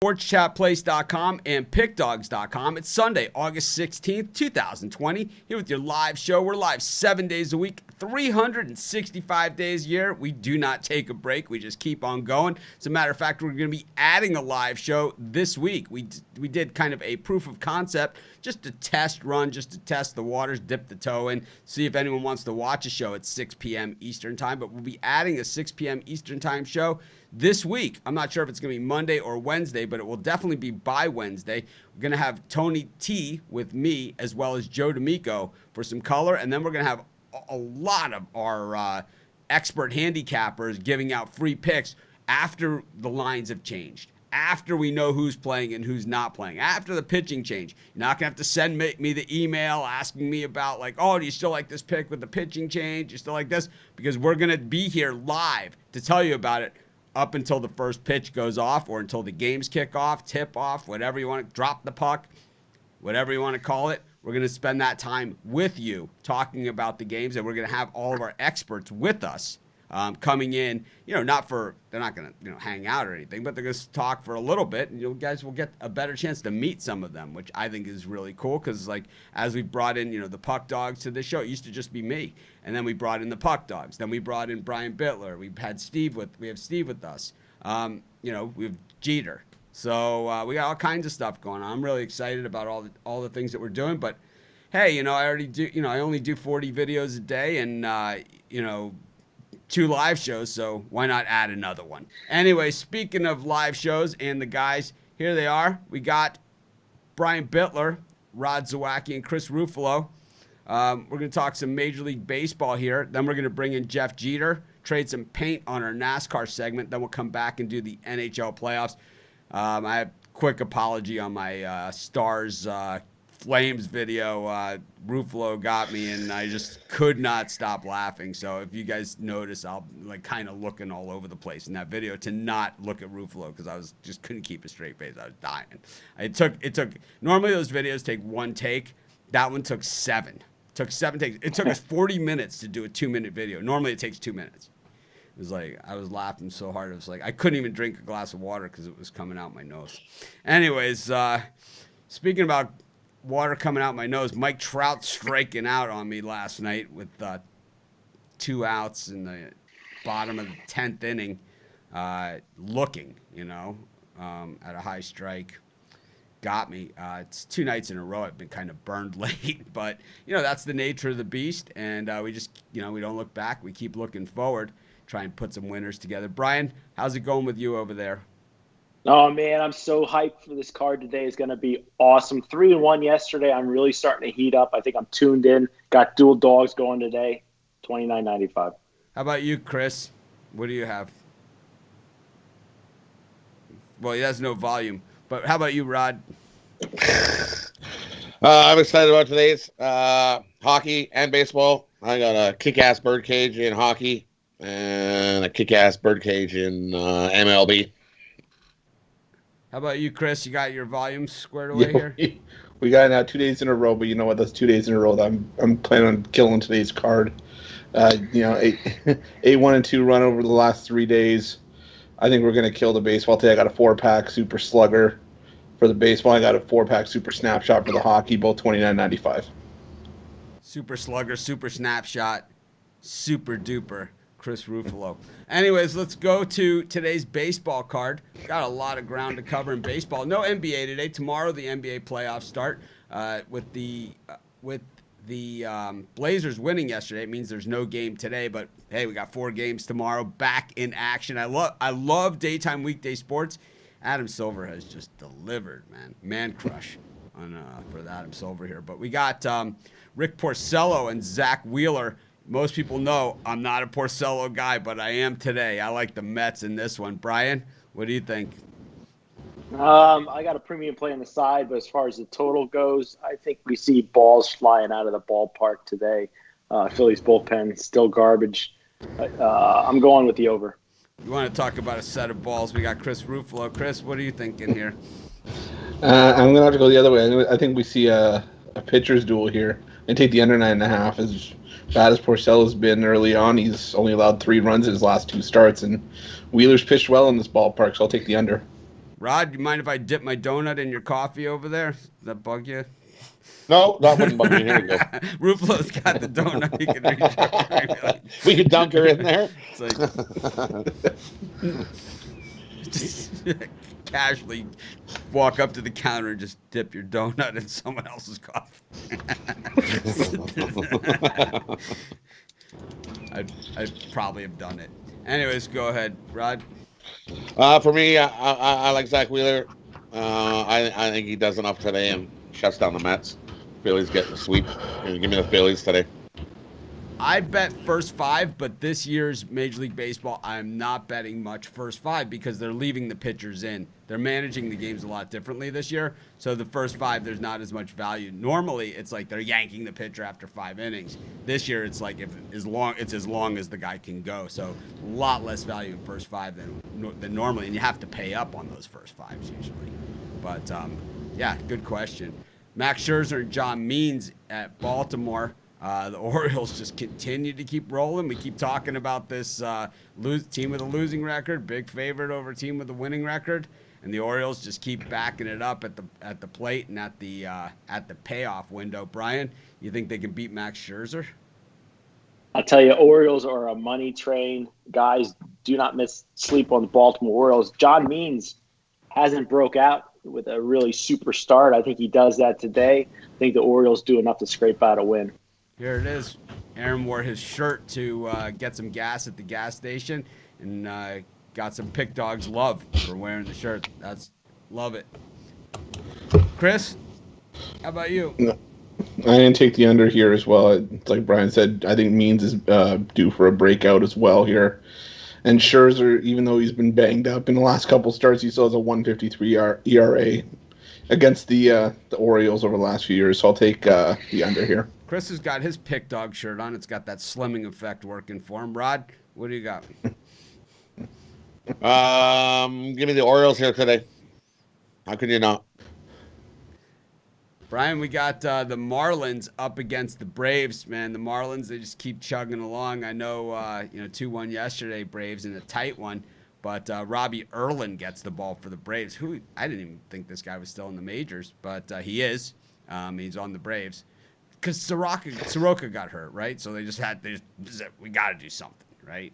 SportsChatPlace.com and PickDogs.com. It's Sunday, August 16th, 2020. Here with your live show. We're live 7 days a week, 365 days a year. We do not take a break. We just keep on going. As a matter of fact, we're going to be adding a live show this week. We did kind of a proof of concept, just a test run, just to test the waters, dip the toe in, see if anyone wants to watch a show at 6 p.m. Eastern time. But we'll be adding a 6 p.m. Eastern time show this week. I'm not sure if it's going to be Monday or Wednesday, but it will definitely be by Wednesday. We're going to have Tony T with me as well as Joe D'Amico for some color, and then we're going to have a lot of our expert handicappers giving out free picks after the lines have changed, after we know who's playing and who's not playing, after the pitching change. You're not going to have to send me the email asking me about, like, oh, do you still like this pick with the pitching change? You still like this? Because we're going to be here live to tell you about it up until the first pitch goes off or until the games kick off, tip off, whatever you want to, drop the puck, whatever you want to call it. We're going to spend that time with you talking about the games, and we're going to have all of our experts with us coming in, they're not going to, hang out or anything, but they're going to talk for a little bit, and you guys will get a better chance to meet some of them, which I think is really cool because, like, as we brought in, the Puck Dogs to this show, it used to just be me, and then we brought in the Puck Dogs, then we brought in Brian Bittler, we have Steve with us, we have Jeter, so we got all kinds of stuff going on. I'm really excited about all the things that we're doing, but hey, I already do, I only do 40 videos a day, and 2 live shows, so why not add another one? Anyway, speaking of live shows and the guys, here they are. We got Brian Bittler, Rod Zawacki, and Chris Ruffalo. We're going to talk some Major League Baseball here. Then we're going to bring in Jeff Jeter, trade some paint on our NASCAR segment. Then we'll come back and do the NHL playoffs. I have a quick apology on my Stars Flames video. Ruffalo got me, and I just could not stop laughing. So if you guys notice, I'll kind of looking all over the place in that video to not look at Ruffalo because I just couldn't keep a straight face. I was dying. It took normally those videos take one take. That one took 7. It took 7 takes. It took us 40 minutes to do a 2-minute video. Normally it takes 2 minutes. It was like I was laughing so hard. It was like I couldn't even drink a glass of water because it was coming out my nose. Anyways, speaking about water coming out my nose, Mike Trout striking out on me last night with 2 outs in the bottom of the 10th inning, looking, at a high strike. Got me. It's 2 nights in a row I've been kind of burned late, but, that's the nature of the beast, and we just, we don't look back. We keep looking forward, try and put some winners together. Brian, how's it going with you over there? Oh, man, I'm so hyped for this card today. It's going to be awesome. 3-1 yesterday. I'm really starting to heat up. I think I'm tuned in. Got dual dogs going today. $29.95. How about you, Chris? What do you have? Well, he has no volume. But how about you, Rod? I'm excited about today's hockey and baseball. I got a kick-ass birdcage in hockey and a kick-ass birdcage in MLB. How about you, Chris? You got your volume squared away here? We got it now 2 days in a row, but you know what? Those 2 days in a row, I'm planning on killing today's card. 8-1-2 run over the last 3 days. I think we're going to kill the baseball today. I got a 4-pack Super Slugger for the baseball. I got a 4-pack Super Snapshot for the hockey, both $29.95. Super Slugger, Super Snapshot, Super Duper. Chris Ruffalo. Anyways, let's go to today's baseball card. Got a lot of ground to cover in baseball. No NBA today. Tomorrow the NBA playoffs start. With the Blazers winning yesterday, it means there's no game today. But hey, we got 4 games tomorrow. Back in action. I love daytime weekday sports. Adam Silver has just delivered, man crush for the Adam Silver here. But we got Rick Porcello and Zach Wheeler. Most people know I'm not a Porcello guy, but I am today. I like the Mets in this one. Brian, what do you think? I got a premium play on the side, but as far as the total goes, I think we see balls flying out of the ballpark today. Phillies bullpen, still garbage. I'm going with the over. You want to talk about a set of balls? We got Chris Ruffalo. Chris, what are you thinking here? I'm going to have to go the other way. I think we see a pitcher's duel here and take the under 9.5. As bad as Porcello's been early on, he's only allowed 3 runs in his last 2 starts, and Wheeler's pitched well in this ballpark, so I'll take the under. Rod, you mind if I dip my donut in your coffee over there? Does that bug you? No, that wouldn't bug me. Here we go. Ruflo's got the donut. He can reach over and be like, We could dunk her in there. it's like, just casually walk up to the counter and just dip your donut in someone else's coffee. I'd probably have done it. Anyways, go ahead, Rod. For me, I like Zach Wheeler. I think he does enough today and shuts down the Mets. Phillies get the sweep. Give me the Phillies today. I bet first five, but this year's Major League Baseball, I'm not betting much first five because they're leaving the pitchers in. They're managing the games a lot differently this year. So the first five, there's not as much value. Normally, it's like they're yanking the pitcher after 5 innings. This year, it's like as long as the guy can go. So a lot less value in first five than normally, and you have to pay up on those first fives usually. But yeah, good question. Max Scherzer and John Means at Baltimore. The Orioles just continue to keep rolling. We keep talking about this team with a losing record, big favorite over team with a winning record, and the Orioles just keep backing it up at the plate and at the payoff window. Brian, you think they can beat Max Scherzer? I'll tell you, Orioles are a money train. Guys, do not sleep on the Baltimore Orioles. John Means hasn't broke out with a really super start. I think he does that today. I think the Orioles do enough to scrape out a win. Here it is. Aaron wore his shirt to get some gas at the gas station and got some Pick Dogs love for wearing the shirt. Love it. Chris, how about you? No, I didn't take the under here as well. It's like Brian said, I think Means is due for a breakout as well here. And Scherzer, even though he's been banged up in the last couple starts, he still has a 1.53 ERA against the Orioles over the last few years. So I'll take the under here. Chris has got his Pick Dog shirt on. It's got that slimming effect working for him. Rod, what do you got? Give me the Orioles here today. How could you not? Brian, we got the Marlins up against the Braves, man. The Marlins, they just keep chugging along. I know, 2-1 yesterday, Braves in a tight one. But Robbie Erlin gets the ball for the Braves. Who I didn't even think this guy was still in the majors, but he is. He's on the Braves. Because Soroka got hurt, right? So we got to do something, right?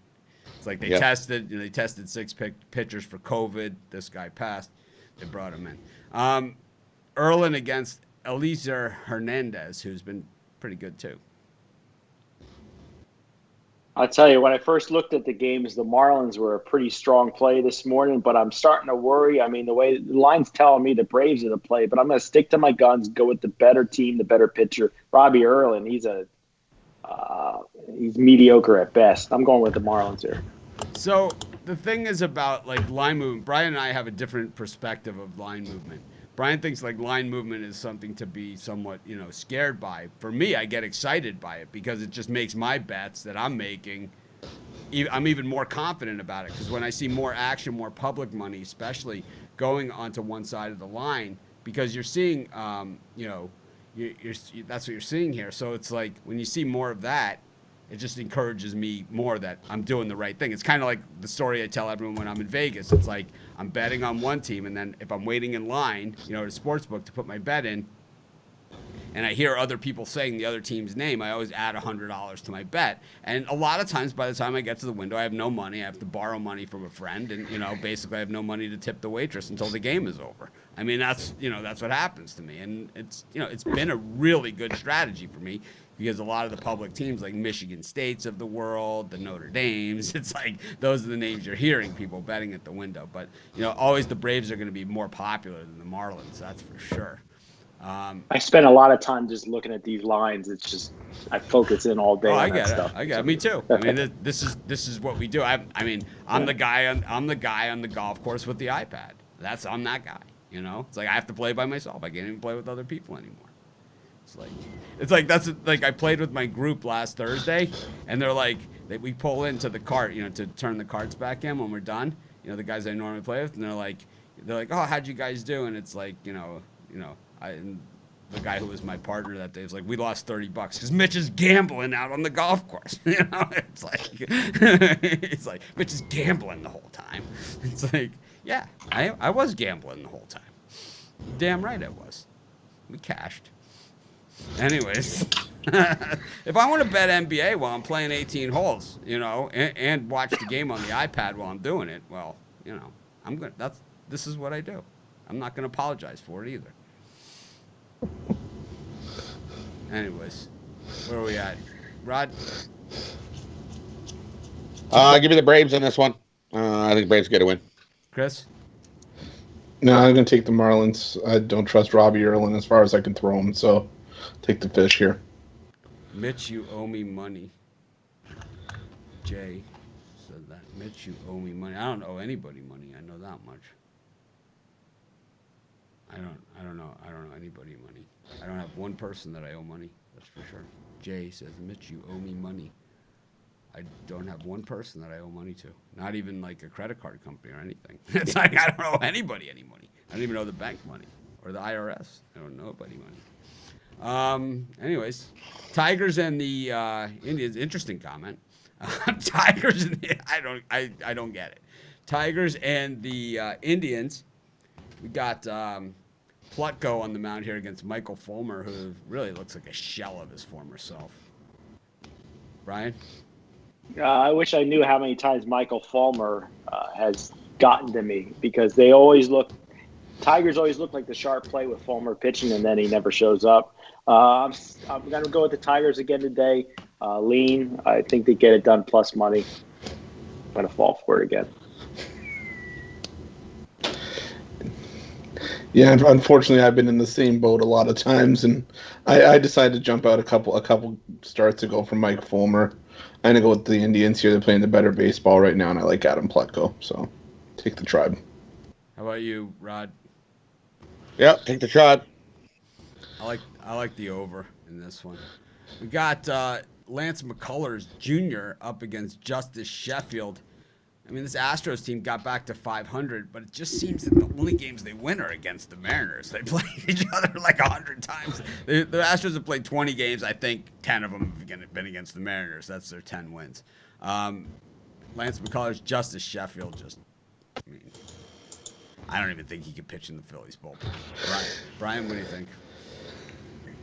It's like they tested 6 pitchers for COVID. This guy passed. They brought him in. Erlin against Eliezer Hernandez, who's been pretty good too. I'll tell you, when I first looked at the games, the Marlins were a pretty strong play this morning, but I'm starting to worry. I mean, the way the line's telling me the Braves are the play, but I'm going to stick to my guns, go with the better team, the better pitcher. Robbie Erlin, he's mediocre at best. I'm going with the Marlins here. So the thing is about like line movement. Brian and I have a different perspective of line movement. Brian thinks like line movement is something to be somewhat, scared by. For me, I get excited by it because it just makes my bets that I'm making, I'm even more confident about it. Because when I see more action, more public money, especially going onto one side of the line, because you're seeing, that's what you're seeing here. So it's like when you see more of that, it just encourages me more that I'm doing the right thing. It's kind of like the story I tell everyone when I'm in Vegas. It's like I'm betting on one team, and then if I'm waiting in line, at a sports book to put my bet in, and I hear other people saying the other team's name, I always add $100 to my bet. And a lot of times by the time I get to the window, I have no money. I have to borrow money from a friend, and basically I have no money to tip the waitress until the game is over. I mean, that's what happens to me, and it's been a really good strategy for me. Because a lot of the public teams like Michigan States of the world, the Notre Dames, it's like those are the names you're hearing people betting at the window. But, always the Braves are going to be more popular than the Marlins, that's for sure. I spend a lot of time just looking at these lines. It's just I focus in all day on that stuff. I get it. Me too. I mean, this is what we do. I'm the guy on the golf course with the iPad. I'm that guy. It's like I have to play by myself. I can't even play with other people anymore. It's like I played with my group last Thursday, and they're like we pull into the cart, to turn the carts back in when we're done. The guys I normally play with, and they're like, oh, how'd you guys do? And it's like, and the guy who was my partner that day was like, we lost $30 because Mitch is gambling out on the golf course. It's like Mitch is gambling the whole time. It's like Yeah, I was gambling the whole time. Damn right I was. We cashed. Anyways, if I want to bet NBA while I'm playing 18 holes, and watch the game on the iPad while I'm doing it, well, I'm gonna. This is what I do. I'm not gonna apologize for it either. Anyways, where are we at, Rod? Give me the Braves in this one. I think Braves get a win. Chris? No, I'm going to take the Marlins. I don't trust Robbie Erlin as far as I can throw him, so take the fish here. Mitch, you owe me money. Jay said that. Mitch, you owe me money. I don't owe anybody money. I know that much. I don't know anybody money. I don't have one person that I owe money. That's for sure. Jay says, Mitch, you owe me money. I don't have one person that I owe money to. Not even like a credit card company or anything. It's like I don't owe anybody any money. I don't even owe the bank money or the IRS. I don't owe anybody money. Anyways, Tigers and the Indians. Interesting comment. Tigers and the, I don't get it. Tigers and the Indians. We got Plutko on the mound here against Michael Fulmer, who really looks like a shell of his former self. Brian? I wish I knew how many times Michael Fulmer has gotten to me, because Tigers always look like the sharp play with Fulmer pitching, and then he never shows up. I'm going to go with the Tigers again today. Lean. I think they get it done plus money. I'm going to fall for it again. Yeah, unfortunately, I've been in the same boat a lot of times, and I decided to jump out a couple starts ago from Mike Fulmer. I'm going to go with the Indians here. They're playing the better baseball right now, and I like Adam Plutko, so take the Tribe. How about you, Rod? Yep, take the Tribe. I like the over in this one. We got Lance McCullers Jr. up against Justice Sheffield. I mean, this Astros team got back to 500, but it just seems that the only games they win are against the Mariners. They play each other like 100 times. The Astros have played 20 games. I think 10 of them have been against the Mariners. That's their 10 wins. Lance McCullers, Justice Sheffield, I don't even think he could pitch in the Phillies bullpen. Brian, what do you think?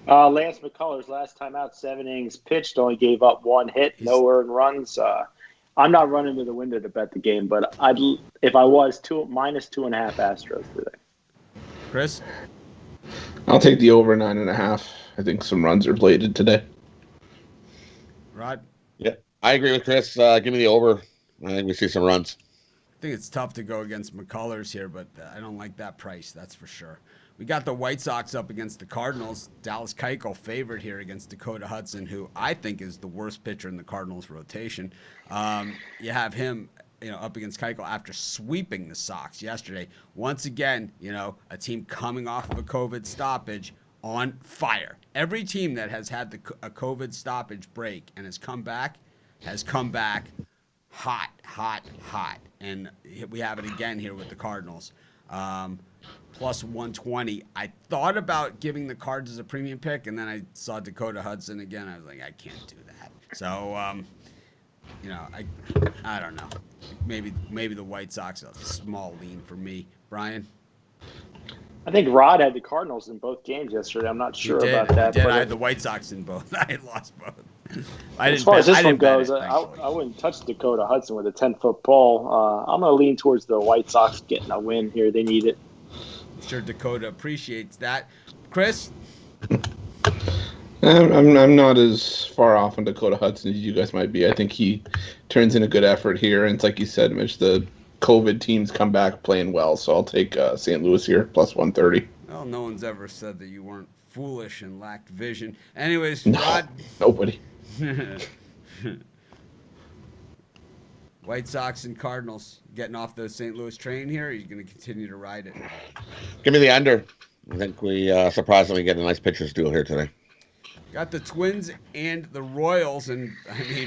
Lance McCullers, last time out, 7 innings pitched, only gave up 1 hit, no earned runs. I'm not running to the window to bet the game, but if I was, minus 2.5 Astros today. Chris? I'll take the over 9.5. I think some runs are bladed today. Rod? Yeah, I agree with Chris. Give me the over. I think we see some runs. I think it's tough to go against McCullers here, but I don't like that price, that's for sure. We got the White Sox up against the Cardinals. Dallas Keuchel favored here against Dakota Hudson, who I think is the worst pitcher in the Cardinals rotation. You have him, up against Keuchel after sweeping the Sox yesterday. Once again, a team coming off of a COVID stoppage on fire. Every team that has had a COVID stoppage break and has come back hot. And we have it again here with the Cardinals. Plus 120. I thought about giving the Cards as a premium pick, and then I saw Dakota Hudson again. I was like, I can't do that. So, I don't know. Maybe the White Sox are a small lean for me. Brian? I think Rod had the Cardinals in both games yesterday. I'm not sure about that. I had the White Sox in both. I had lost both. As far as this one goes, I wouldn't touch Dakota Hudson with a 10-foot pole. I'm going to lean towards the White Sox getting a win here. They need it. I'm sure Dakota appreciates that. Chris? I'm not as far off on Dakota Hudson as you guys might be. I think he turns in a good effort here. And it's like you said, Mitch, the COVID teams come back playing well. So I'll take St. Louis here, plus 130. Well, no one's ever said that you weren't foolish and lacked vision. Anyways, no, Rod. Nobody. White Sox and Cardinals getting off the St. Louis train here, or are you going to continue to ride it? Give me the under. I think we surprisingly get a nice pitcher's duel here today. Got the Twins and the Royals, and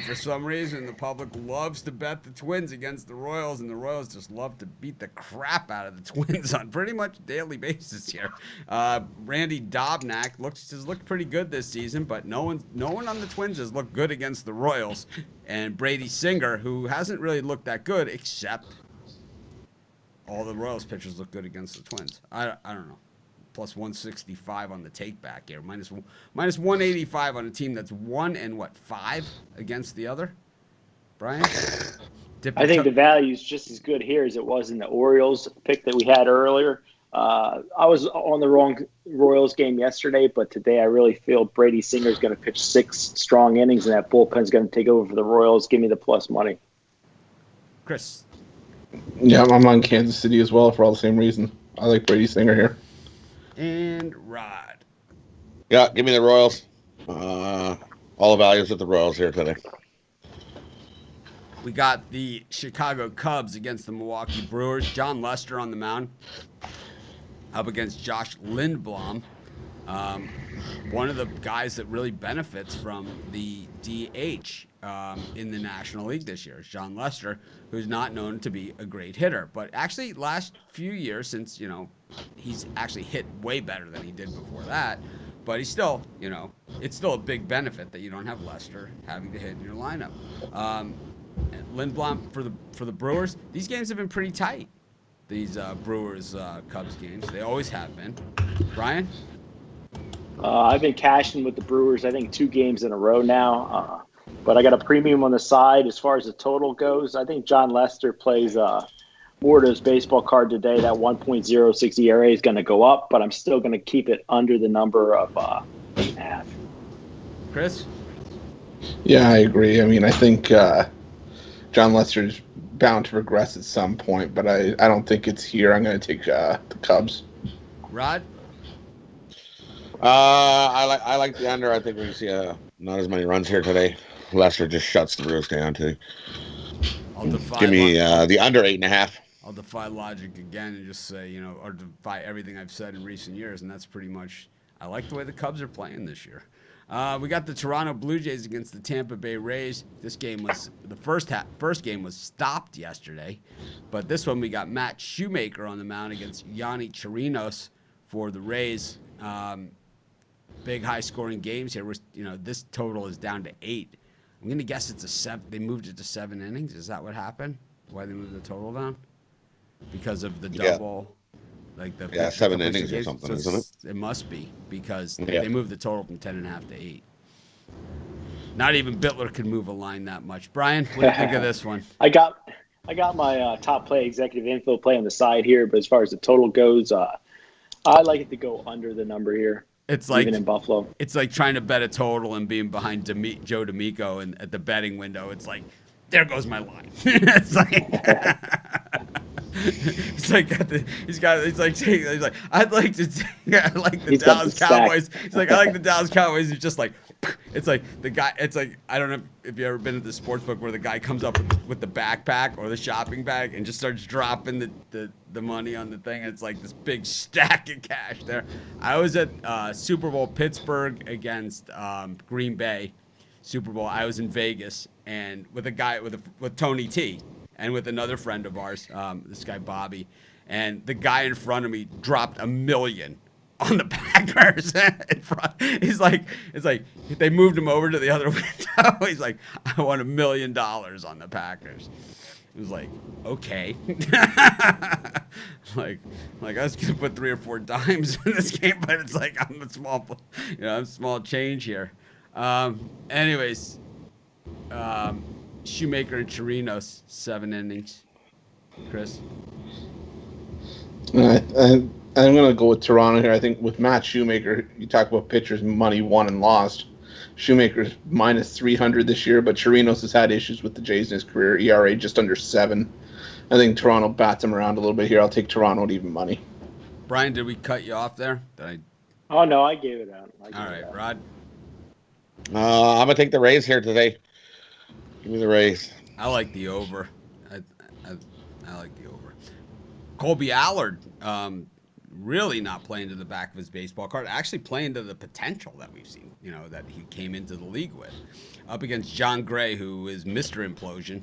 for some reason the public loves to bet the Twins against the Royals, and the Royals just love to beat the crap out of the Twins on pretty much a daily basis here. Randy Dobnak has looked pretty good this season, but no one on the Twins has looked good against the Royals. And Brady Singer, who hasn't really looked that good, except all the Royals pitchers look good against the Twins. I don't know. Plus 165 on the take back here. Minus 185 on a team that's 1-5 against the other. Brian? I think the value is just as good here as it was in the Orioles pick that we had earlier. I was on the wrong Royals game yesterday, but today I really feel Brady Singer is going to pitch 6 strong innings, and that bullpen is going to take over for the Royals. Give me the plus money. Chris? Yeah, I'm on Kansas City as well for all the same reason. I like Brady Singer here. And Rod? Yeah, give me the Royals. All the values at the Royals here today. We got the Chicago Cubs against the Milwaukee Brewers. John Lester on the mound up against Josh Lindblom. One of the guys that really benefits from the DH in the National League this year is John Lester, who's not known to be a great hitter. But actually, last few years, since, he's actually hit way better than he did before that, but he's still, it's still a big benefit that you don't have Lester having to hit in your lineup. Lindblom for the Brewers, these games have been pretty tight. These Brewers Cubs games, they always have been. Brian? I've been cashing with the Brewers, I think 2 games in a row now. But I got a premium on the side as far as the total goes. I think John Lester plays more to his baseball card today. That 1.06 ERA is going to go up, but I'm still going to keep it under the number of 8.5. Chris? Yeah, I agree. I mean, I think John Lester's bound to regress at some point, but I don't think it's here. I'm going to take the Cubs. Rod? I like the under. I think we see not as many runs here today. Lester just shuts the Brewers down too. Give me the under 8.5. I'll defy logic again and just say, or defy everything I've said in recent years, and that's pretty much. I like the way the Cubs are playing this year. We got the Toronto Blue Jays against the Tampa Bay Rays. This game was the first game was stopped yesterday, but this one we got Matt Shoemaker on the mound against Yanni Chirinos for the Rays. Big high-scoring games here. This total is down to 8. I'm gonna guess it's a 7. They moved it to 7 innings. Is that what happened? Why they moved the total down? Because of the double. Like the 7 innings or something, isn't it? It must be because they moved the total from 10.5 to 8. Not even Bitler could move a line that much. Brian, what do you think of this one? I got my top play executive info play on the side here, but as far as the total goes, I like it to go under the number here. It's like even in Buffalo. It's like trying to bet a total and being behind Joe D'Amico and at the betting window. It's like, there goes my line. It's like. He's like, I like the Dallas Cowboys. He's like, I like the Dallas Cowboys. He's just like, it's like the guy. It's like, I don't know if you ever been at the sports book where the guy comes up with the backpack or the shopping bag and just starts dropping the money on the thing. It's like this big stack of cash there. I was at Super Bowl Pittsburgh against Green Bay. Super Bowl. I was in Vegas and with a guy with Tony T. And with another friend of ours, this guy Bobby, and the guy in front of me dropped $1 million on the Packers in front. It's like they moved him over to the other window. He's like, I want $1 million on the Packers. It was like, okay. like I was gonna put 3 or 4 dimes in this game, but it's like I'm small change here. Anyways. Shoemaker and Chirinos, 7 innings. Chris? I'm going to go with Toronto here. I think with Matt Shoemaker, you talk about pitchers, money won and lost. Shoemaker's minus 300 this year, but Chirinos has had issues with the Jays in his career. ERA just under 7. I think Toronto bats him around a little bit here. I'll take Toronto at even money. Brian, did we cut you off there? Oh, no, I gave it out. All right, Rod? I'm going to take the Rays here today. Give me the Rays. I like the over. I like the over. Colby Allard, really not playing to the back of his baseball card. Actually playing to the potential that we've seen, that he came into the league with. Up against John Gray, who is Mr. Implosion.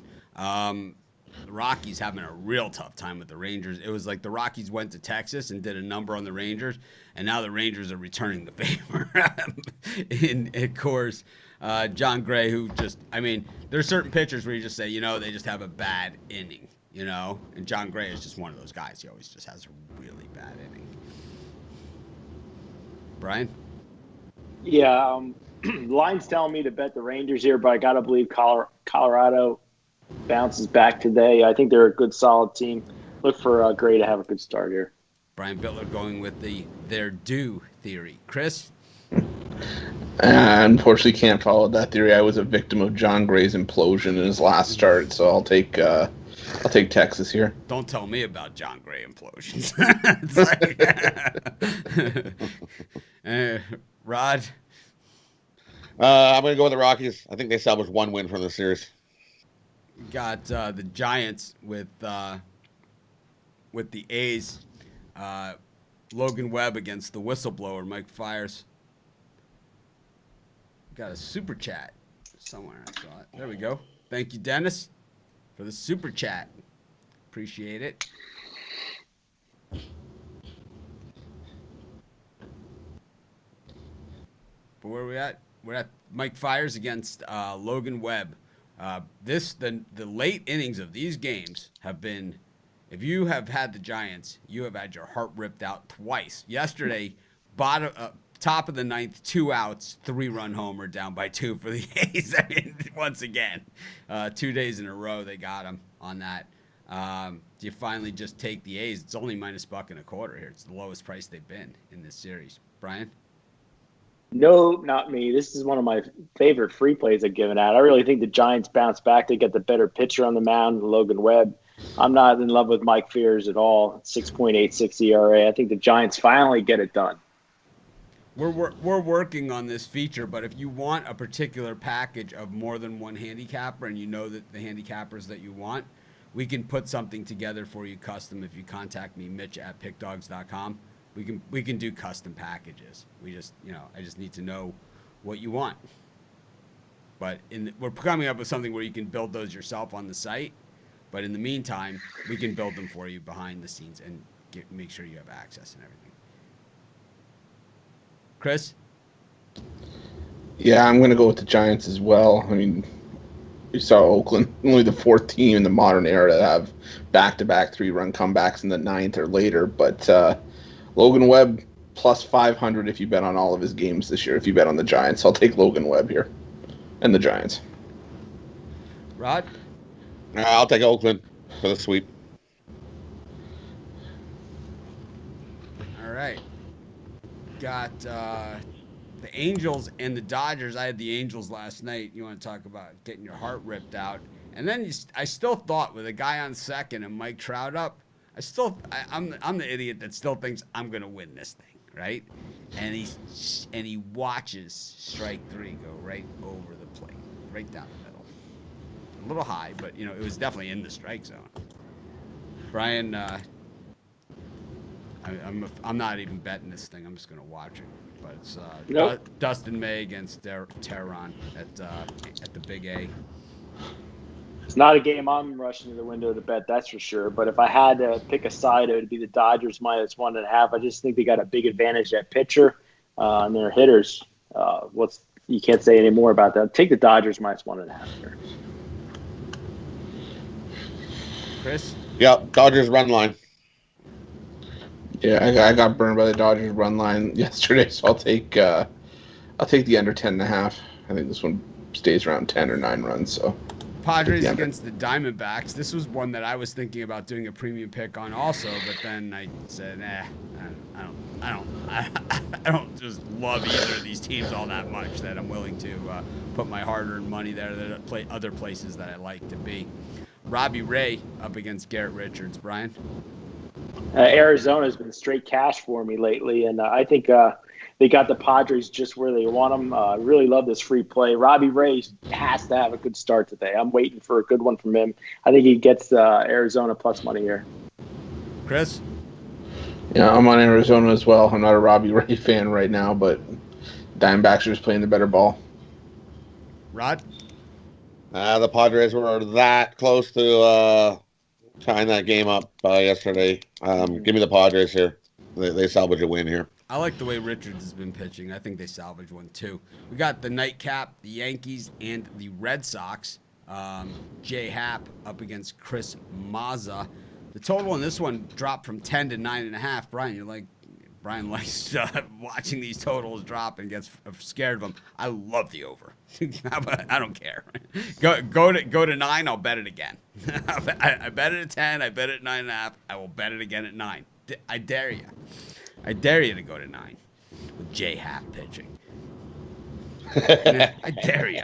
The Rockies having a real tough time with the Rangers. It was like the Rockies went to Texas and did a number on the Rangers, and now the Rangers are returning the favor. Of course, John Gray, who there's certain pitchers where you just say, they just have a bad inning. you know, and John Gray is just one of those guys. He always just has a really bad inning. Brian? Yeah, line's telling me to bet the Rangers here, but I got to believe Colorado bounces back today. I think they're a good, solid team. Look for Gray to have a good start here. Brian Bittler going with their due theory. Chris? I unfortunately can't follow that theory. I was a victim of John Gray's implosion in his last start, so I'll take Texas here. Don't tell me about John Gray implosions. Rod? I'm going to go with the Rockies. I think they salvaged one win from the series. We got the Giants with the A's. Logan Webb against the whistleblower, Mike Fiers. Got a super chat somewhere. I saw it. There we go. Thank you, Dennis, for the super chat. Appreciate it. But where are we at? We're at Mike Fiers against Logan Webb. The late innings of these games have been, if you have had the Giants, you have had your heart ripped out twice. Yesterday, top of the ninth, 2 outs, 3-run homer, down by 2 for the A's. I mean, once again, 2 days in a row they got him on that. Do you finally just take the A's? It's only -$1.25 here. It's the lowest price they've been in this series. Brian? No, not me. This is one of my favorite free plays I've given out. I really think the Giants bounce back. They get the better pitcher on the mound, Logan Webb. I'm not in love with Mike Fiers at all. 6.86 ERA. I think the Giants finally get it done. We're working on this feature, but if you want a particular package of more than one handicapper and you know that the handicappers that you want, we can put something together for you custom if you contact me, Mitch at pickdogs.com. We can do custom packages. I just need to know what you want. But we're coming up with something where you can build those yourself on the site. But in the meantime, we can build them for you behind the scenes and make sure you have access and everything. Chris? Yeah, I'm going to go with the Giants as well. I mean, you saw Oakland, only the 4th team in the modern era to have back-to-back 3-run comebacks in the 9th or later. But Logan Webb plus 500 if you bet on all of his games this year, if you bet on the Giants. I'll take Logan Webb here and the Giants. Rod? I'll take Oakland for the sweep. All right. Got the Angels and the Dodgers. I had the Angels last night. You want to talk about getting your heart ripped out. And then I still thought with a guy on second and Mike Trout up, I'm the idiot that still thinks I'm going to win this thing, right? And he watches strike 3 go right over the plate, right down the middle. A little high, but it was definitely in the strike zone. Brian, I'm not even betting this thing. I'm just going to watch it. But it's Dustin May against Tehran at the Big A. It's not a game I'm rushing to the window to bet, that's for sure. But if I had to pick a side, it would be the Dodgers -1.5. I just think they got a big advantage at pitcher and their hitters. You can't say any more about that. Take the Dodgers -1.5 here. Chris? Yeah, Dodgers run line. Yeah, I got burned by the Dodgers run line yesterday, so I'll take the under 10.5. I think this one stays around 10 or 9 runs. So Padres against the Diamondbacks. This was one that I was thinking about doing a premium pick on also, but then I said, I don't just love either of these teams all that much that I'm willing to put my hard-earned money there. There are other places that I like to be. Robbie Ray up against Garrett Richards. Brian? Arizona's been straight cash for me lately, and I think they got the Padres just where they want them. I really love this free play. Robbie Ray has to have a good start today. I'm waiting for a good one from him. I think he gets Arizona plus money here. Chris? Yeah, I'm on Arizona as well. I'm not a Robbie Ray fan right now, but Diamondbacks are just playing the better ball. Rod? The Padres were that close to tying that game up yesterday. Give me the Padres here. They salvage a win here. I like the way Richards has been pitching. I think they salvage one too. We got the nightcap, the Yankees and the Red Sox. Jay Happ up against Chris Mazza. The total in this one dropped from 10 to 9.5. Brian likes watching these totals drop and gets scared of them. I love the over. I don't care. Go to 9. I'll bet it again. I bet it at 10. I bet it at 9.5. I will bet it again at 9. I dare you. I dare you to go to 9 with Jay Happ pitching. I dare you.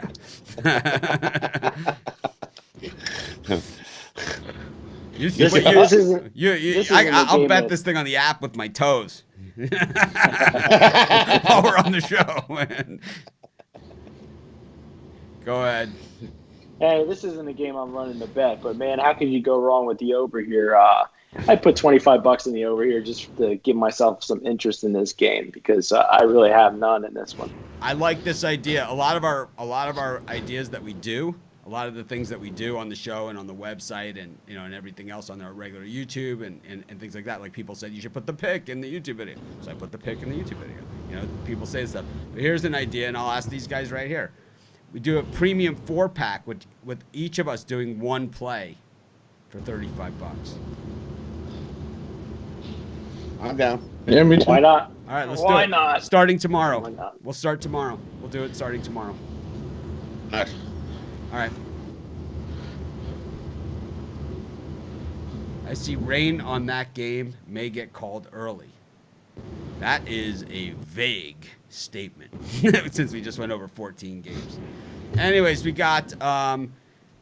I'll bet this thing on the app with my toes. While we're on the show. Go ahead. Hey, this isn't a game I'm running to bet, but man, how can you go wrong with the over here? I put $25 in the over here just to give myself some interest in this game because I really have none in this one. I like this idea. A lot of our ideas that we do, a lot of the things that we do on the show and on the website and and everything else on our regular YouTube and things like that. Like people said you should put the pick in the YouTube video. So I put the pick in the YouTube video. People say stuff. But here's an idea, and I'll ask these guys right here. We do a premium 4-pack with each of us doing one play for $35. I'm down. Yeah, me too. Why not? All right, let's do Why it. not? Starting tomorrow. Why not? We'll start tomorrow. We'll do it starting tomorrow. Nice. All right. I see rain on that game may get called early. That is a vague statement since we just went over 14 games. Anyways, we got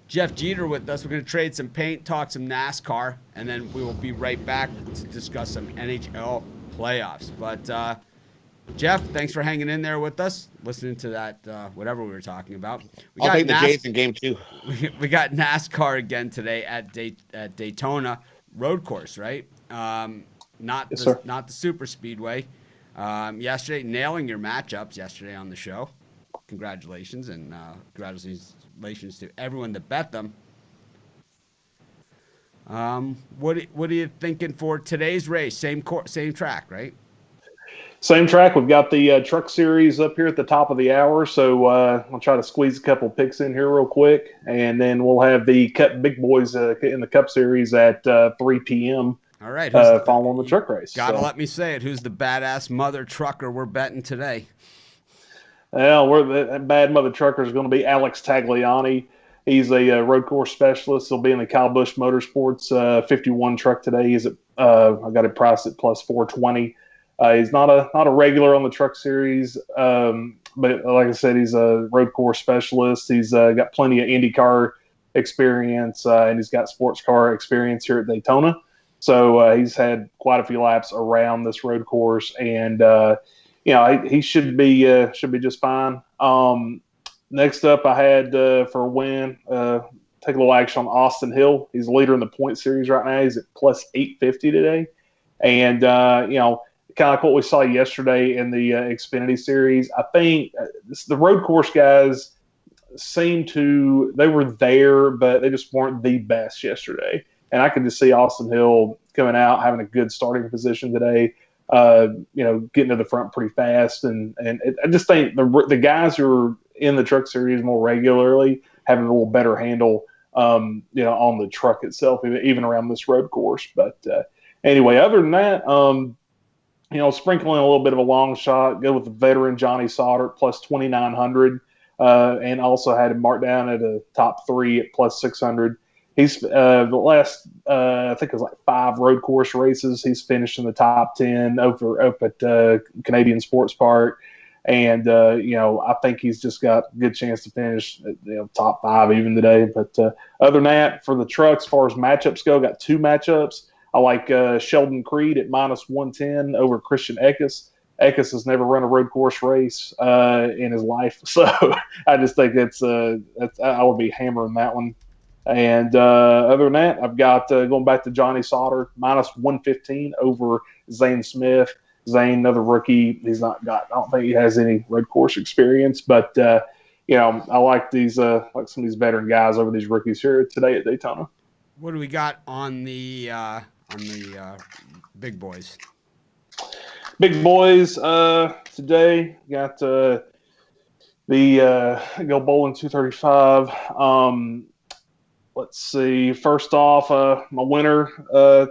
Jeff Jeter with us. We're going to trade some paint, talk some NASCAR, and then we will be right back to discuss some NHL playoffs. But Jeff, thanks for hanging in there with us, listening to that whatever we were talking about. I'll take the Jays in game 2. We got NASCAR again today at Daytona road course, right? Not the super speedway. Yesterday, nailing your matchups yesterday on the show. Congratulations, and congratulations to everyone that bet them. What are you thinking for today's race? Same track, right? Same track. We've got the Truck Series up here at the top of the hour, so I'll try to squeeze a couple picks in here real quick, and then we'll have the Cup Big Boys in the Cup Series at 3 p.m. All right, following the truck race. Gotta let me say it. Who's the badass mother trucker we're betting today? Well, the bad mother trucker is going to be Alex Tagliani. He's a road course specialist. He'll be in the Kyle Busch Motorsports 51 truck today. He's I got it priced at plus 420. He's not a regular on the Truck Series, but like I said, he's a road course specialist. He's got plenty of IndyCar experience, and he's got sports car experience here at Daytona. So he's had quite a few laps around this road course, and he should be just fine. Next up, I had for a win, take a little action on Austin Hill. He's the leader in the point series right now. He's at plus 850 today, and kind of like what we saw yesterday in the Xfinity Series. I think the road course guys they were there, but they just weren't the best yesterday. And I could just see Austin Hill coming out, having a good starting position today, getting to the front pretty fast. And I just think the guys who are in the Truck Series more regularly having a little better handle, on the truck itself, even around this road course. But anyway, other than that, sprinkling a little bit of a long shot, go with the veteran Johnny Sauter plus 2,900, and also had him marked down at a top 3 at plus 600. He's the last, I think it was like 5 road course races. He's finished in the top 10 up at Canadian Sports Park. And, I think he's just got a good chance to finish, top 5 even today. But other than that, for the trucks, as far as matchups go, got 2 matchups. I like Sheldon Creed at minus 110 over Christian Eckes. Eckes has never run a road course race in his life. So I just think I would be hammering that one. And other than that, I've got going back to Johnny Sauter, minus 115 over Zane Smith. Zane, another rookie. I don't think he has any road course experience, but I like some of these veteran guys over these rookies here today at Daytona. What do we got on the big boys? Big boys today got the Go Bowling 235. let's see. First off, my winner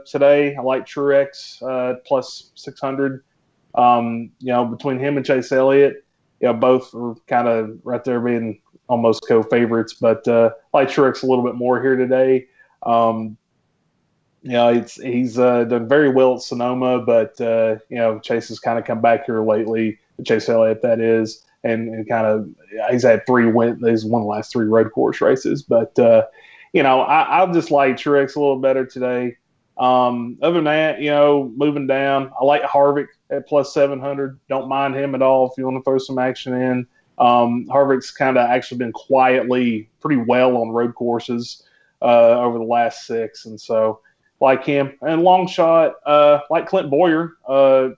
today, I like Truex plus 600. Between him and Chase Elliott, both are kind of right there being almost co-favorites, but I like Truex a little bit more here today. He's done very well at Sonoma, but Chase has kind of come back here lately. Chase Elliott, that is, and kind of he's had 3 wins. He's won the last 3 road course races, but I'll just like Truex a little better today. Other than that, moving down, I like Harvick at plus 700. Don't mind him at all if you want to throw some action in. Harvick's kind of actually been quietly pretty well on road courses over the last 6, and so like him. And long shot, like Clint Boyer,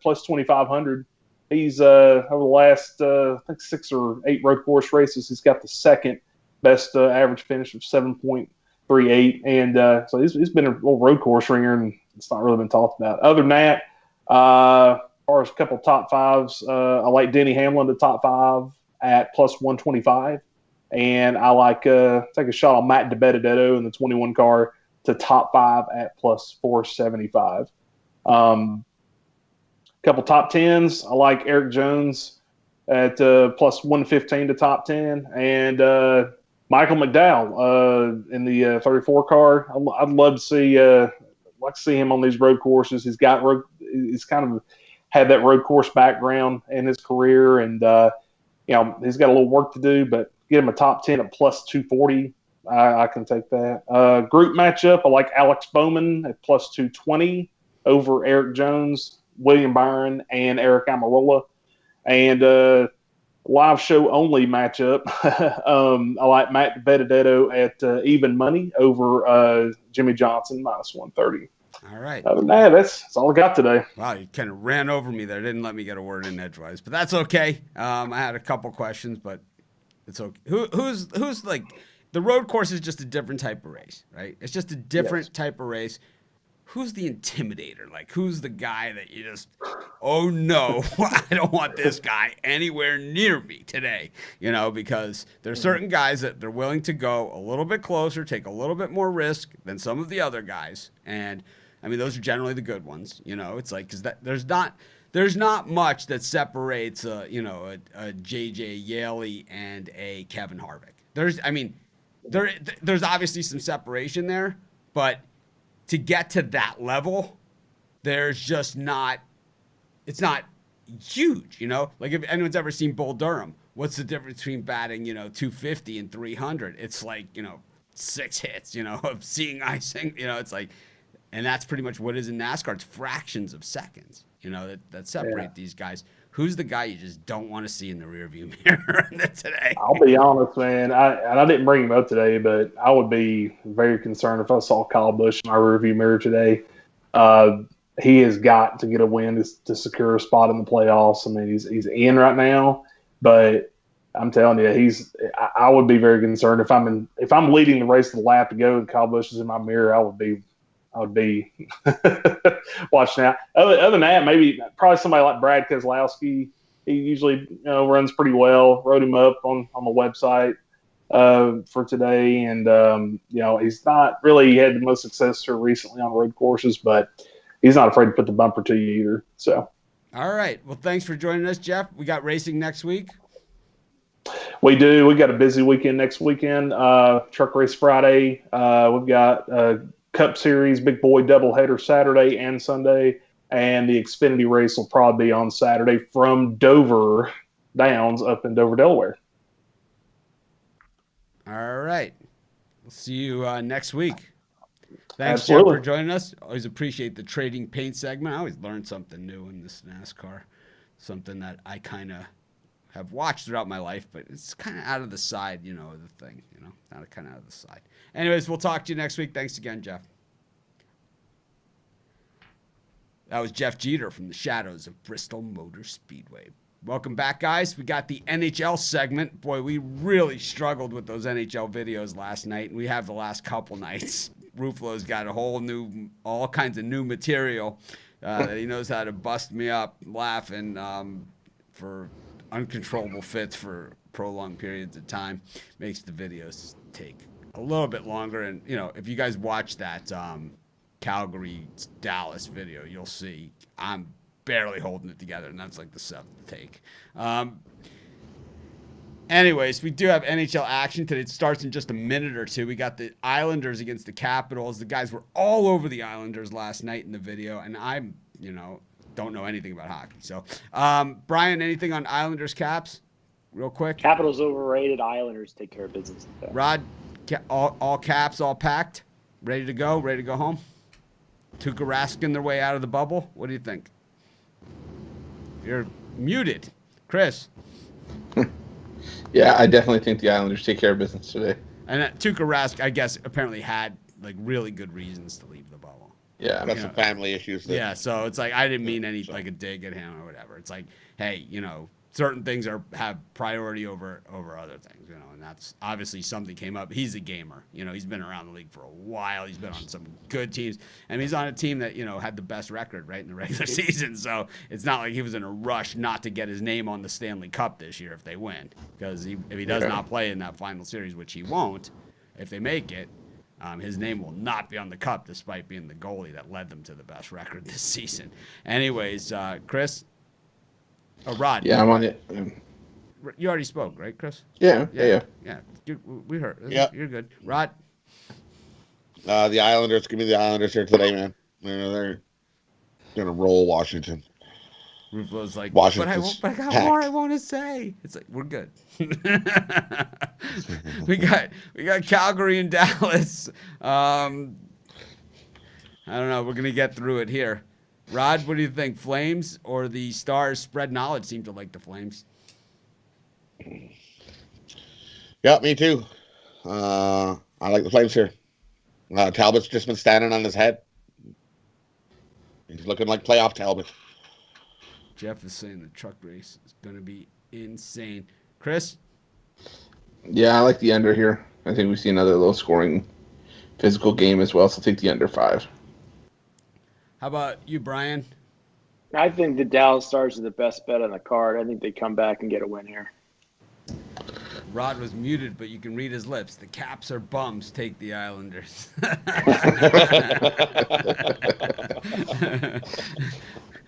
plus 2,500. He's over the last I think 6 or 8 road course races, he's got the second best average finish of 7.38, and so he's been a little road course ringer, and it's not really been talked about. Other than that, as far as a couple top 5s, I like Denny Hamlin to top 5 at plus 125, and I like take a shot on Matt DiBenedetto in the 21 car to top 5 at plus 475. Couple top 10s, I like Eric Jones at plus 115 to top 10, and Michael McDowell in the 34 car. I'd love to see him on these road courses. He's kind of had that road course background in his career, and he's got a little work to do, but get him a top 10 at plus 240. I can take that. Group matchup, I like Alex Bowman at plus 220 over Eric Jones, William Byron, and Eric Almirola. And live show only matchup, I like Matt Benedetto at even money over Jimmy Johnson minus 130. All right. Other than that, that's all I got today. Wow, you kind of ran over me there. Didn't let me get a word in edgewise, but that's okay. I had a couple questions, but it's okay. Who's like, the road course is just a different type of race, right? It's just a different type of race. Who's the intimidator? Like, who's the guy that you just, oh no, I don't want this guy anywhere near me today, because there's certain guys that they're willing to go a little bit closer, take a little bit more risk than some of the other guys. And I mean, those are generally the good ones, it's like, cause there's not much that separates, a JJ Yaley and a Kevin Harvick. There's obviously some separation there, but to get to that level, there's just not, it's not huge, Like if anyone's ever seen Bull Durham, what's the difference between batting, 250 and 300? It's like, 6 hits, of seeing icing, it's like, and that's pretty much what it is in NASCAR. It's fractions of seconds, that separate these guys. Who's the guy you just don't want to see in the rearview mirror today? I'll be honest, man. I didn't bring him up today, but I would be very concerned if I saw Kyle Busch in my rearview mirror today. He has got to get a win to secure a spot in the playoffs. I mean, he's in right now, but I'm telling you, I would be very concerned if I'm leading the race to the lap to go and Kyle Busch is in my mirror. I would be watching out. Other than that, probably somebody like Brad Keselowski. He usually runs pretty well. Wrote him up on the website for today, and he's not really had the most success here recently on road courses, but he's not afraid to put the bumper to you either. So, all right. Well, thanks for joining us, Jeff. We got racing next week. We do. We got a busy weekend next weekend. Truck race Friday. We've got Cup Series Big Boy doubleheader Saturday and Sunday, and the Xfinity race will probably be on Saturday from Dover Downs up in Dover, Delaware. All right. We'll see you next week. Thanks, Absolutely. Jeff, for joining us. Always appreciate the trading paint segment. I always learn something new in this NASCAR, something that I kind of have watched throughout my life, but it's kind of out of the side, of the thing, not kind of out of the side. Anyways, we'll talk to you next week. Thanks again, Jeff. That was Jeff Jeter from the shadows of Bristol Motor Speedway. Welcome back, guys. We got the NHL segment. Boy, we really struggled with those NHL videos last night, and we have the last couple nights. Ruffalo's got all kinds of new material that he knows how to bust me up laughing for uncontrollable fits for prolonged periods of time. Makes the videos take a little bit longer. And, if you guys watch that Calgary-Dallas video, you'll see I'm barely holding it together, and that's like the 7th take. Anyways, we do have NHL action today. It starts in just a minute or two. We got the Islanders against the Capitals. The guys were all over the Islanders last night in the video, and I'm, don't know anything about hockey. So, Brian, anything on Islanders Caps real quick? Capitals overrated. Islanders take care of business. Rod, all Caps, all packed, ready to go home? Tuukka Raskin their way out of the bubble? What do you think? You're muted. Chris? Yeah, I definitely think the Islanders take care of business today. And Tuukka Rask, I guess, apparently had like really good reasons to leave the bubble. Yeah, got some family issues. Yeah, so it's like I didn't mean any like a dig at him or whatever. It's like, hey, certain things have priority over other things, and that's obviously something came up. He's a gamer, he's been around the league for a while. He's been on some good teams, and he's on a team that had the best record right in the regular season. So it's not like he was in a rush not to get his name on the Stanley Cup this year if they win, because if he does not play in that final series, which he won't, if they make it, his name will not be on the cup despite being the goalie that led them to the best record this season. Anyways, Chris. Oh, Rod. Yeah, I'm on it. You already spoke, right, Chris? Yeah. We heard. Yeah. You're good. Rod? The Islanders. Give me the Islanders here today, man. They're going to roll Washington. Ruflo's like, Washington's but I got more I want to say. It's like, we're good. we got Calgary and Dallas. I don't know. We're going to get through it here. Rod, what do you think? Flames or the Stars? Spread knowledge seem to like the Flames. Yeah, me too. I like the Flames here. Talbot's just been standing on his head. He's looking like playoff Talbot. Jeff is saying the truck race is going to be insane. Chris? Yeah, I like the under here. I think we see another low-scoring physical game as well, so I'll take the under 5. How about you, Brian? I think the Dallas Stars are the best bet on the card. I think they come back and get a win here. Rod was muted, but you can read his lips. The Caps are bums. Take the Islanders.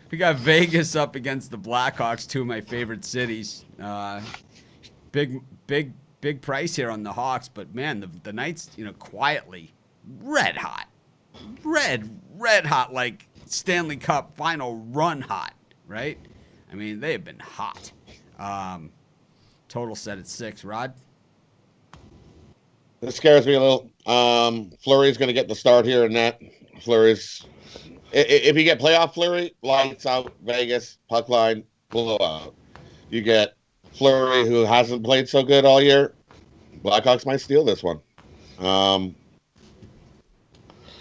We got Vegas up against the Blackhawks, two of my favorite cities. Big price here on the Hawks, but man, the Knights, quietly red hot, red hot, like Stanley Cup final run hot, right? I mean, they have been hot. Total set at 6. Rod? This scares me a little. Fleury's going to get the start here in that. Fleury's, if you get playoff Fleury, lights out, Vegas, puck line, blowout. You get Fleury, who hasn't played so good all year. Blackhawks might steal this one.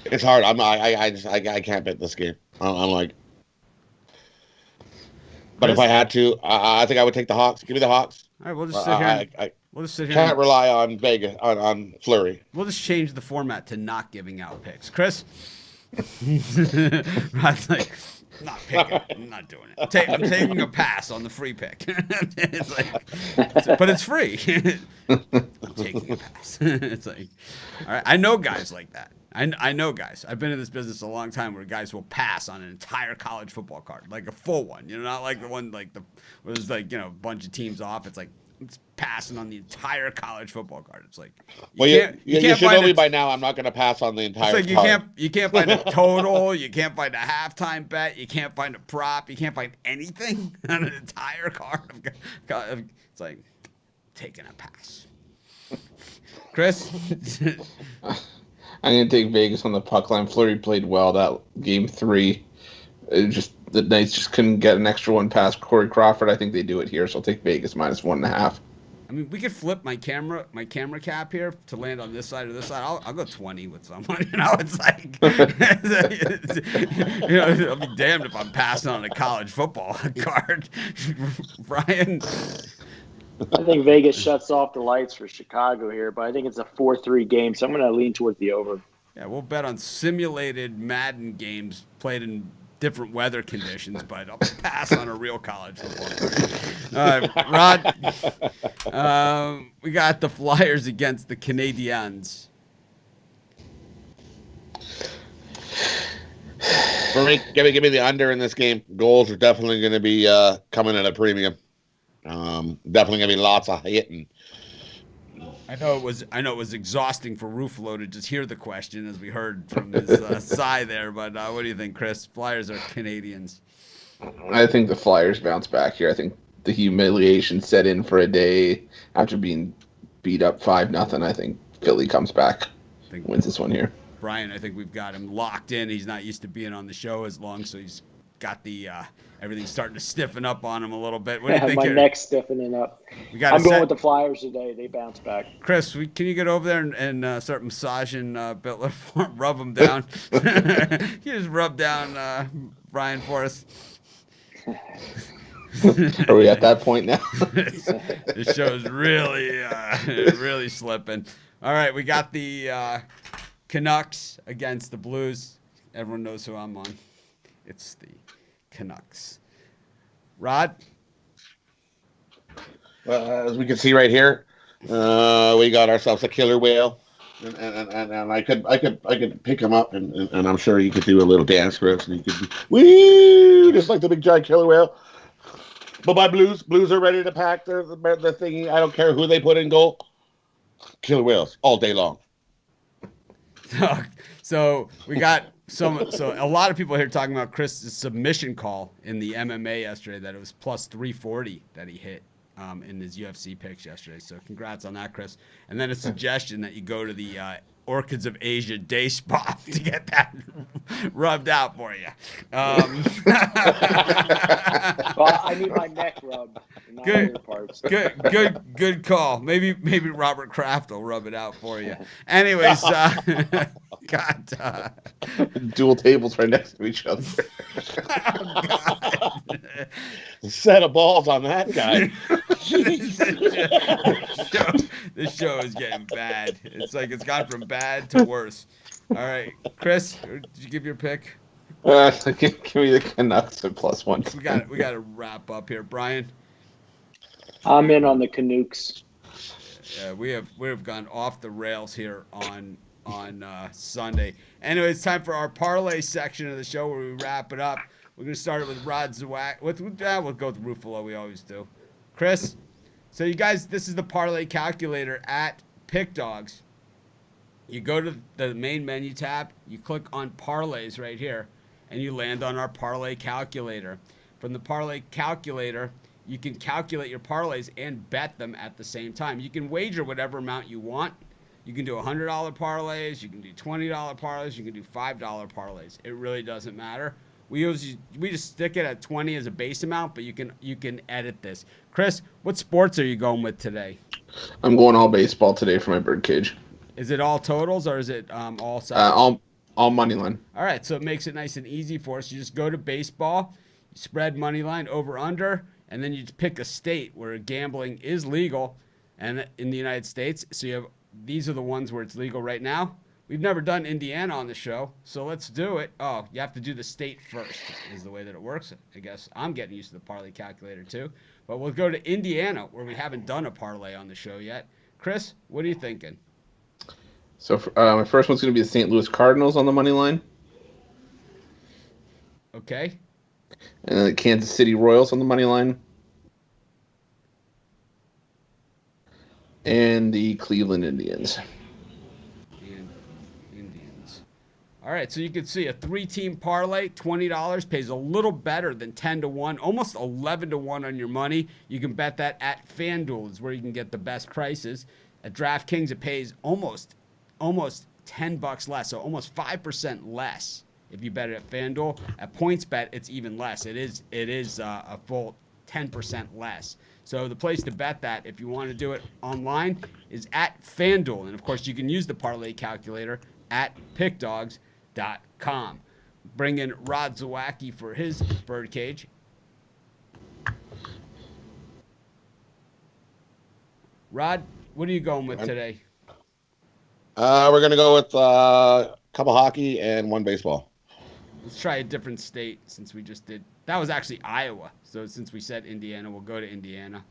It's hard. I can't bet this game. I'm like, but if I had to, I think I would take the Hawks. Give me the Hawks. All right, we'll just sit here. We'll just sit here. Can't rely on Vegas on Fleury. We'll just change the format to not giving out picks. Chris? Rod's like, not picking. I'm not doing it. I'm taking a pass on the free pick. It's like, but it's free. I'm taking a pass. It's like, all right. I know guys like that. I know guys. I've been in this business a long time where guys will pass on an entire college football card, like a full one. Not like the one where there's like a bunch of teams off. It's like it's passing on the entire college football card. It's like you should know me by now. I'm not going to pass on the entire. It's like you can't find a total. You can't find a halftime bet. You can't find a prop. You can't find anything on an entire card. It's like taking a pass. Chris. I'm going to take Vegas on the puck line. Fleury played well that game 3. The Knights just couldn't get an extra one past Corey Crawford. I think they do it here, so I'll take Vegas minus 1.5. I mean, we could flip my camera cap here to land on this side or this side. I'll go 20 with someone. It's like, I'll be damned if I'm passing on a college football card. Brian. I think Vegas shuts off the lights for Chicago here, but I think it's a 4-3 game, so I'm going to lean towards the over. Yeah, we'll bet on simulated Madden games played in different weather conditions, but I'll pass on a real college football. All right, Rod, we got the Flyers against the Canadiens. For me, give me the under in this game. Goals are definitely going to be coming at a premium. Definitely going to be lots of hitting. I know it was exhausting for Ruffalo to just hear the question as we heard from his sigh there. But what do you think, Chris? Flyers are Canadians. I think the Flyers bounce back here. I think the humiliation set in for a day after being beat up 5-0. I think Philly comes back, wins this one here. Brian, I think we've got him locked in. He's not used to being on the show as long, so he's got the everything's starting to stiffen up on him a little bit. What do you think? My here? neck's stiffening up. I'm going with the Flyers today. They bounce back. Chris, can you get over there and start massaging Bittler for him? Rub him down. You just rub down Brian for us. Are we at that point now? This show is really, really slipping. All right, we got the Canucks against the Blues. Everyone knows who I'm on. It's the Canucks. Rod? As we can see right here, we got ourselves a killer whale, and I could pick him up, and I'm sure he could do a little dance for us, and he could be woo, just like the big giant killer whale. But my Blues are ready to pack the thingy. I don't care who they put in goal. Killer whales all day long. So we got so a lot of people here talking about Chris's submission call in the MMA yesterday, that it was plus 340 that he hit in his UFC picks yesterday. So congrats on that, Chris. And then a suggestion that you go to the Orchids of Asia Day Spa to get that rubbed out for you. Well, I need my neck rubbed. Good call. Maybe Robert Kraft will rub it out for you. Anyways, God. Dual tables right next to each other. Set of balls on that guy. This show is getting bad. It's like it's gone from bad to worse. All right, Chris, did you give your pick? Give me the Canucks at +1. We got to wrap up here, Brian. I'm in on the Canucks. We have gone off the rails here on Sunday. Anyway, it's time for our parlay section of the show where we wrap it up. We're going to start it with Rod Zawak. We'll go with Ruffalo. We always do. Chris, so you guys, this is the parlay calculator at Pick Dogs. You go to the main menu tab, you click on parlays right here, and you land on our parlay calculator. From the parlay calculator, you can calculate your parlays and bet them at the same time. You can wager whatever amount you want. You can do $100 parlays, you can do $20 parlays, you can do $5 parlays. It really doesn't matter. We just stick it at 20 as a base amount, but you can edit this. Chris, what sports are you going with today? I'm going all baseball today for my birdcage. Is it all totals or is it all sides? All money line. All right, so it makes it nice and easy for us. You just go to baseball, you spread money line over under, and then you just pick a state where gambling is legal, and in the United States. So these are the ones where it's legal right now. We've never done Indiana on the show, so let's do it. Oh, you have to do the state first is the way that it works. I guess I'm getting used to the parlay calculator too. But we'll go to Indiana, where we haven't done a parlay on the show yet. Chris, what are you thinking? So my first one's going to be the St. Louis Cardinals on the money line. Okay. And then the Kansas City Royals on the money line. And the Cleveland Indians. All right, so you can see a 3-team parlay, $20, pays a little better than 10-1, almost 11-1 on your money. You can bet that at FanDuel is where you can get the best prices. At DraftKings, it pays almost $10 less, so almost 5% less if you bet it at FanDuel. At PointsBet, it's even less. It is a full 10% less. So the place to bet that, if you want to do it online, is at FanDuel. And, of course, you can use the parlay calculator at PickDogs.com. Bring in Rod Zawacki for his birdcage. Rod, what are you going with today? We're going to go with a couple hockey and one baseball. Let's try a different state since we just did. That was actually Iowa. So since we said Indiana, we'll go to Indiana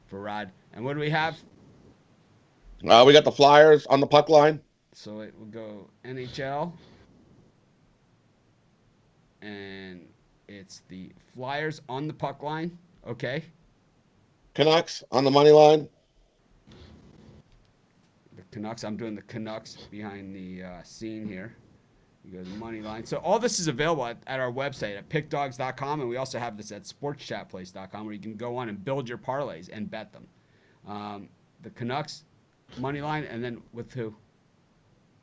for Rod. And what do we have? We got the Flyers on the puck line. So it will go NHL. and it's the Flyers on the puck line. Okay. Canucks on the money line. The Canucks. I'm doing the Canucks behind the scene here. You go to the money line. So all this is available at our website at pickdogs.com, and we also have this at sportschatplace.com where you can go on and build your parlays and bet them. The Canucks money line, and then with who?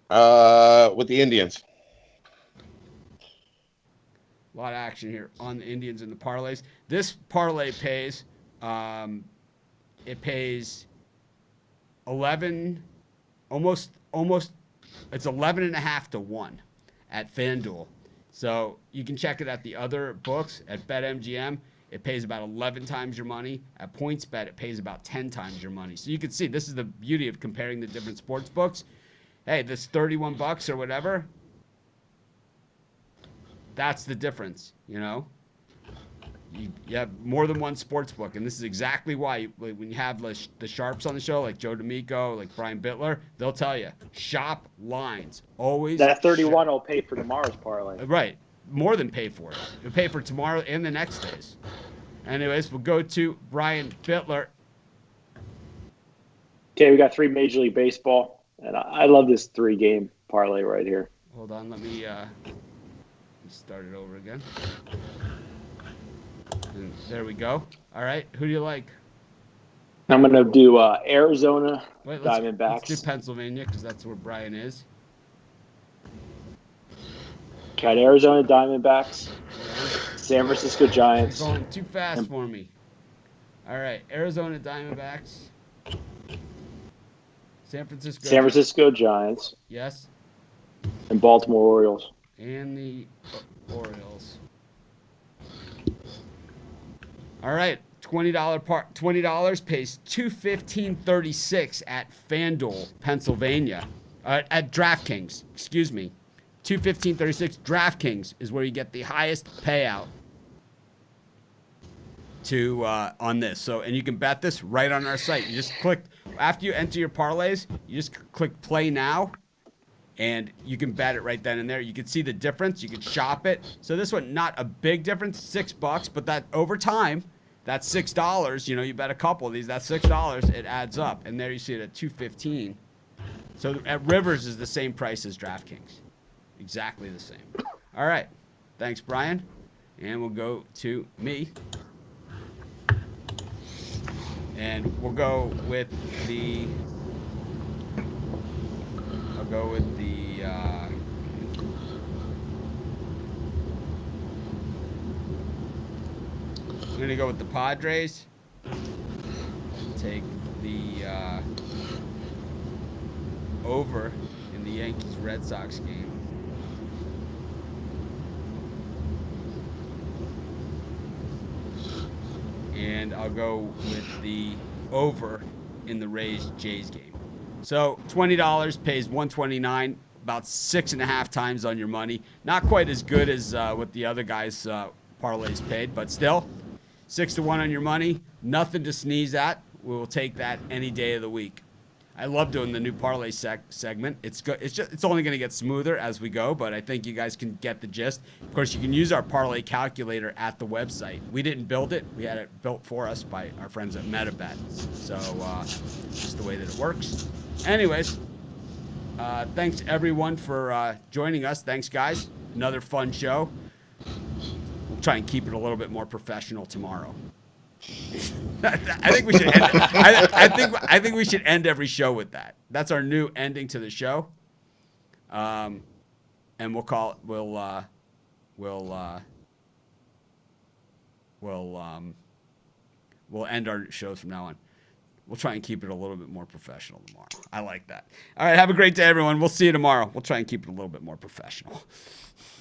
With the Indians. A lot of action here on the Indians and the parlays. This parlay pays, it pays 11, almost, it's 11.5 to 1 at FanDuel. So you can check it at the other books at BetMGM. It pays about 11 times your money. At PointsBet, it pays about 10 times your money. So you can see this is the beauty of comparing the different sports books. Hey, this $31 or whatever, that's the difference, you know? You have more than one sports book, and this is exactly why when you have the sharps on the show, like Joe D'Amico, like Brian Bittler, they'll tell you, shop lines. Always. That 31 will pay for tomorrow's parlay. Right. More than pay for it. It'll pay for tomorrow and the next days. Anyways, we'll go to Brian Bittler. Okay, we got 3 Major League Baseball, and I love this 3-game parlay right here. Hold on, let me start it over again. And there we go. All right, who do you like? I'm going to do Arizona Let's Diamondbacks. do Pennsylvania because that's where Brian is. Got Arizona Diamondbacks, San Francisco Giants. You're going too fast for me. All right, Arizona Diamondbacks. San Francisco Giants. Yes. And Baltimore Orioles. And the Orioles. All right, $20 pays $215.36 at FanDuel, Pennsylvania. At DraftKings, excuse me. $215.36. DraftKings is where you get the highest payout to on this. So, and you can bet this right on our site. You just click after you enter your parlays. You just click play now, and you can bet it right then and there. You can see the difference. You can shop it. So this one, not a big difference, $6, but that over time, that's $6. You know, you bet a couple of these, that's $6. It adds up, and there you see it at $215. So at Rivers is the same price as DraftKings, exactly the same. All right, thanks, Brian, and we'll go to me, and we'll go with the. I'll go with the. I'm going to go with the Padres. Take the over in the Yankees-Red Sox game. And I'll go with the over in the Rays-Jays game. So $20 pays $129, about 6.5 times on your money. Not quite as good as what the other guys' parlays paid, but still 6 to 1 on your money. Nothing to sneeze at. We will take that any day of the week. I love doing the new parlay segment. It's only going to get smoother as we go, but I think you guys can get the gist. Of course, you can use our parlay calculator at the website. We didn't build it. We had it built for us by our friends at MetaBet. So just the way that it works. Anyways, thanks everyone for joining us. Thanks, guys. Another fun show. We'll try and keep it a little bit more professional tomorrow. I think we should end, I think we should end every show with that. That's our new ending to the show. And we'll end our shows from now on. We'll try and keep it a little bit more professional tomorrow. I like that. All right, have a great day, everyone. We'll see you tomorrow. We'll try and keep it a little bit more professional.